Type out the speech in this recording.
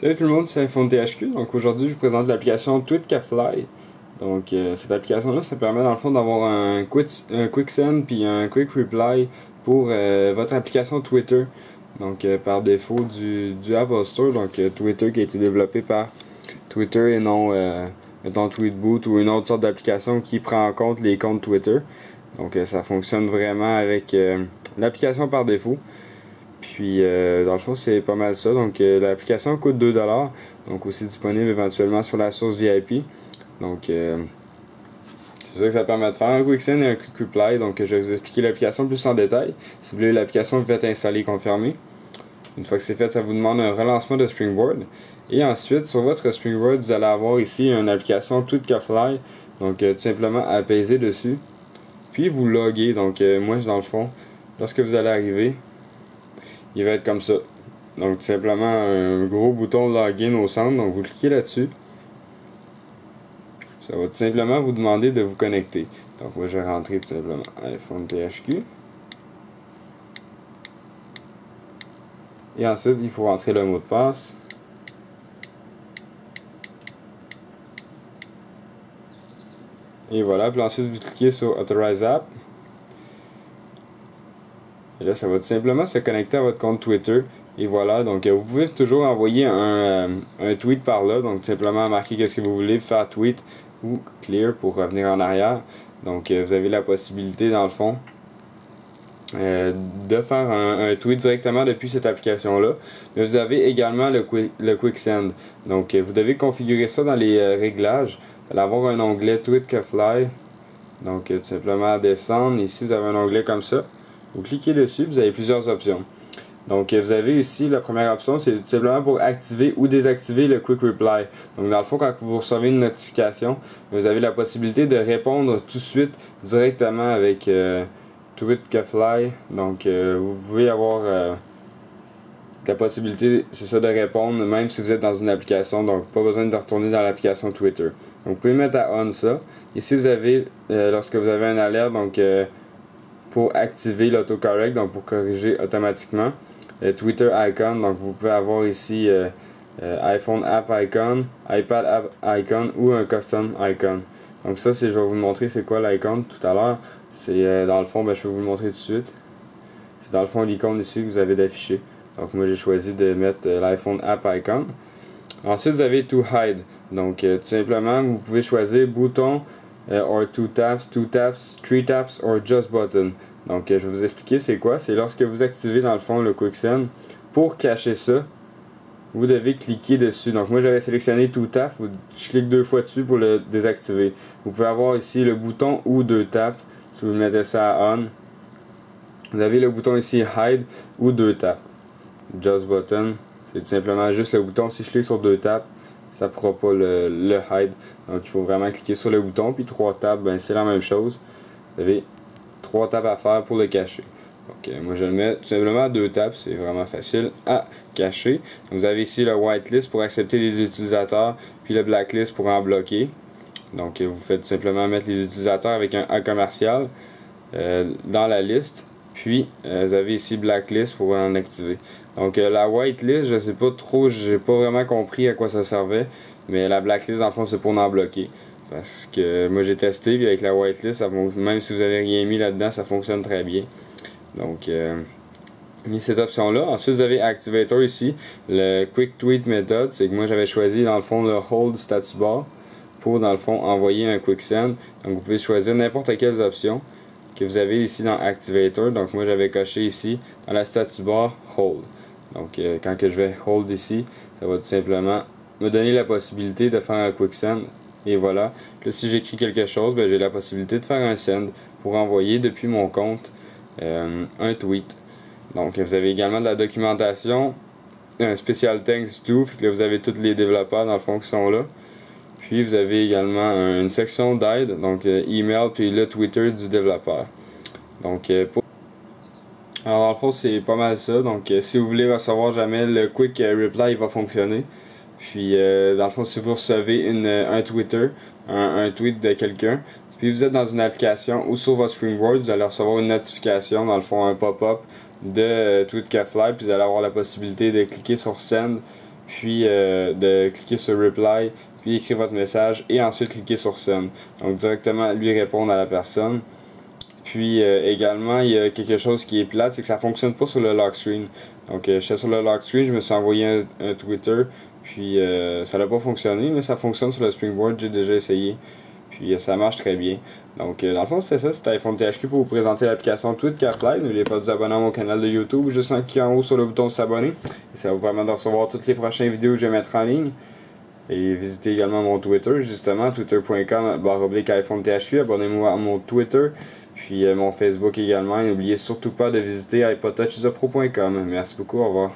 Salut tout le monde, c'est iPhone THQ. Donc aujourd'hui, je vous présente l'application TweetCaFly. Donc cette application-là, ça permet dans le fond d'avoir un quick send puis un quick reply pour votre application Twitter. Donc par défaut du Apple Store, donc Twitter qui a été développé par Twitter et non mettons Tweetboot ou une autre sorte d'application qui prend en compte les comptes Twitter. Donc ça fonctionne vraiment avec l'application par défaut. Puis, dans le fond, c'est pas mal ça. Donc, l'application coûte 2$. Donc, aussi disponible éventuellement sur la source VIP. Donc, c'est ça que ça permet de faire. Un quick send et un quick reply. Donc, je vais vous expliquer l'application plus en détail. Si vous voulez l'application, vous faites installer et confirmer. Une fois que c'est fait, ça vous demande un relancement de Springboard. Et ensuite, sur votre Springboard, vous allez avoir ici une application TweetCaFly. Donc, tout simplement apaiser dessus. Puis, vous loguez. Donc, moi, dans le fond, lorsque vous allez arriver, il va être comme ça. Donc tout simplement un gros bouton login au centre, donc vous cliquez là-dessus. Ça va tout simplement vous demander de vous connecter. Donc moi je vais rentrer tout simplement iPhone THQ. Et ensuite il faut rentrer le mot de passe. Et voilà, puis ensuite vous cliquez sur Authorize App. Et là ça va tout simplement se connecter à votre compte Twitter. Et voilà, donc vous pouvez toujours envoyer un tweet par là, donc tout simplement marquer qu'est-ce que vous voulez, faire tweet ou clear pour revenir en arrière. Donc vous avez la possibilité dans le fond de faire un tweet directement depuis cette application là. Mais vous avez également le quick send. Donc vous devez configurer ça dans les réglages. Vous allez avoir un onglet TweetCaFly. Donc tout simplement descendre, ici vous avez un onglet comme ça. Vous cliquez dessus, vous avez plusieurs options. Donc vous avez ici la première option, c'est tout simplement pour activer ou désactiver le Quick Reply. Donc dans le fond, quand vous recevez une notification, vous avez la possibilité de répondre tout de suite directement avec TweetCaFly. Donc vous pouvez avoir la possibilité, c'est ça, de répondre même si vous êtes dans une application. Donc pas besoin de retourner dans l'application Twitter. Donc vous pouvez mettre à on ça. Ici vous avez, lorsque vous avez un alerte, donc pour activer l'autocorrect, donc pour corriger automatiquement. Twitter icon, donc vous pouvez avoir ici iPhone app icon, iPad app icon ou un custom icon. Donc ça, je vais vous montrer c'est quoi l'icon tout à l'heure. C'est dans le fond, je peux vous le montrer tout de suite. C'est dans le fond l'icône ici que vous avez d'afficher. Donc moi j'ai choisi de mettre l'iPhone app icon. Ensuite vous avez to hide. Donc tout simplement vous pouvez choisir bouton or two taps, 3 taps or just button. Donc je vais vous expliquer c'est quoi. C'est lorsque vous activez dans le fond le quick send. Pour cacher ça, vous devez cliquer dessus. Donc moi j'avais sélectionné 2 taps. Je clique 2 fois dessus pour le désactiver. Vous pouvez avoir ici le bouton ou 2 taps. Si vous mettez ça à on, vous avez le bouton ici hide ou 2 taps. Just button, c'est tout simplement juste le bouton. Si je clique sur 2 taps, ça ne pourra pas le hide. Donc il faut vraiment cliquer sur le bouton. Puis 3 taps, c'est la même chose. Vous avez 3 taps à faire pour le cacher. Donc moi je le mets tout simplement à 2 taps. C'est vraiment facile à cacher. Donc, vous avez ici le whitelist pour accepter les utilisateurs. Puis le blacklist pour en bloquer. Donc vous faites tout simplement mettre les utilisateurs avec un A commercial dans la liste. Puis vous avez ici blacklist pour en activer. Donc la whitelist, je sais pas trop, j'ai pas vraiment compris à quoi ça servait. Mais la blacklist dans le fond c'est pour en bloquer. Parce que moi j'ai testé, puis avec la whitelist, même si vous avez rien mis là-dedans, ça fonctionne très bien. Donc mis cette option là. Ensuite vous avez activator ici, le quick tweet method. C'est que moi j'avais choisi dans le fond le hold status bar pour dans le fond envoyer un quick send. Donc vous pouvez choisir n'importe quelle option que vous avez ici dans Activator. Donc moi j'avais coché ici dans la status bar Hold. Donc quand que je vais Hold ici, ça va tout simplement me donner la possibilité de faire un quick send. Et voilà. Là si j'écris quelque chose, j'ai la possibilité de faire un send pour envoyer depuis mon compte un tweet. Donc vous avez également de la documentation, un spécial thanks to, fait que là vous avez tous les développeurs dans le fond qui sont là. Puis vous avez également une section d'aide, donc email, puis le Twitter du développeur. Donc alors dans le fond c'est pas mal ça. Donc si vous voulez recevoir jamais le quick reply, il va fonctionner. Puis dans le fond si vous recevez un Twitter, un tweet de quelqu'un, puis vous êtes dans une application ou sur votre Springboard, vous allez recevoir une notification, dans le fond un pop-up de TweetCaFly, puis vous allez avoir la possibilité de cliquer sur Send, puis de cliquer sur Reply, puis écrire votre message et ensuite cliquer sur Send. Donc directement lui répondre à la personne. Puis également, il y a quelque chose qui est plate, c'est que ça fonctionne pas sur le lock screen. Donc j'étais sur le lock screen, je me suis envoyé un Twitter, puis ça n'a pas fonctionné, mais ça fonctionne sur le Springboard, j'ai déjà essayé. Puis ça marche très bien. Donc dans le fond c'était ça, c'était iPhone THQ pour vous présenter l'application TweetCatFly. N'oubliez pas de vous abonner à mon canal de YouTube juste en cliquant en haut sur le bouton s'abonner. Et ça va vous permettre de recevoir toutes les prochaines vidéos que je vais mettre en ligne. Et visitez également mon Twitter, justement, twitter.com/iPhone THQ. Abonnez-moi à mon Twitter, puis mon Facebook également. Et n'oubliez surtout pas de visiter iPodTouchIsopro.com. Merci beaucoup, au revoir.